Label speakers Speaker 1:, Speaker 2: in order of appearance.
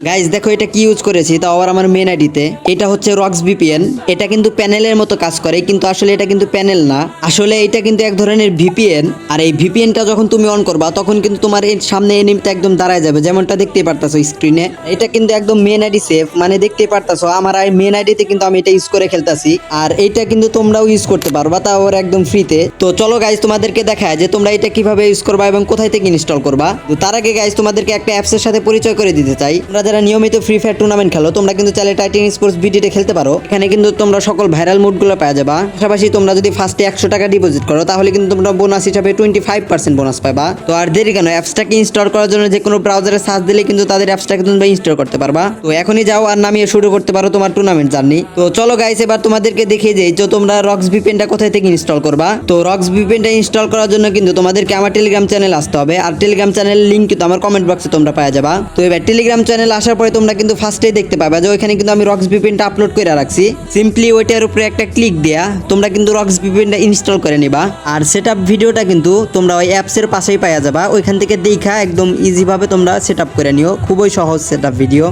Speaker 1: Guys দেখো এটা কি ইউজ করেছি, তাও আবার আমার মেন আইডিতে। এটা হচ্ছে রক্স ভিপিএন। এটা কিন্তু প্যানেলের মতো কাজ করে, কিন্তু আসলে এটা কিন্তু প্যানেল না, আসলে এটা কিন্তু এক ধরনের ভিপিএন। আর এই ভিপিএনটা যখন তুমি অন করবা তখন কিন্তু তোমার এর সামনে এনিমিটা একদম দাঁড়ায় যাবে, যেমনটা দেখতেই পারতাছো স্ক্রিনে। এটা কিন্তু একদম মেন আইডি সেফ, মানে দেখতেই পারতাছো আমার মেন আইডিতে কিন্তু আমি এটা ইউজ করে খেলতাছি। আর এটা কিন্তু তোমরাও ইউজ করতে পারবা, তাও আবার একদম ফ্রিতে। তো চলো গাইজ তোমাদেরকে দেখায় যে তোমরা এটা কিভাবে ইউজ করবা এবং কোথায় থেকে ইনস্টল করবা। তো তার আগে গাইজ তোমাদেরকে একটা অ্যাপসের সাথে পরিচয় করে দিতে চাই। তোমরা যারা নিয়মিত ফ্রি ফায়ার টুর্নামেন্ট খেলো, তোমরা কিন্তু চাইলে টাইটান স্পোর্টস বিডিতে খেলতে পারো। এখানে কিন্তু তোমরা সকল ভাইরাল মুডগুলো পাওয়া যাবা। পাশাপাশি তোমরা যদি ফার্স্টে 100 টাকা ডিপোজিট করো, তাহলে কিন্তু তোমরা বোনাস হিসাবে 25% বোনাস পাবা। তো আর দেরি কেন, অ্যাপসটাকে ইনস্টল করার জন্য যে কোনো ব্রাউজারে সার্চ দিলে কিন্তু তাদের অ্যাপসটাকে তোমরা ইনস্টল করতে পারবা। তো এখনই যাও আর নামিয়ে শুরু করতে পারো তোমার টুর্নামেন্ট জার্নি। তো চলো গাইস, এবার তোমাদেরকে দেখিয়ে যাই যে তোমরা রক্স ভিপিএনটা কোথায় থেকে ইনস্টল করবা। তো রক্স ভিপিএনটা ইনস্টল করার জন্য কিন্তু তোমাদেরকে আমার টেলিগ্রাম চ্যানেল আসতে হবে। আর টেলিগ্রাম চ্যানেলের লিংক কিন্তু আমার কমেন্ট বক্সে তোমরা পাওয়া যাবা। তো এবার টেলিগ্রাম চ্যানেল আসার পরে তোমরা কিন্তু ফার্স্টেই দেখতে পাবা যে ওইখানে কিন্তু আমি রক্স ভিপিএনটা আপলোড করে রাখছি। সিম্পলি ওইটার উপরে একটা ক্লিক দেয়া তোমরা কিন্তু রক্স ভিপিএনটা ইনস্টল করে নিবা। আর সেটআপ ভিডিওটা কিন্তু তোমরা ওই অ্যাপসের পাশেই পাওয়া যাবা, ওইখান থেকে দেখা একদম ইজি ভাবে তোমরা সেটআপ করে নিও। খুবই সহজ সেটআপ ভিডিও।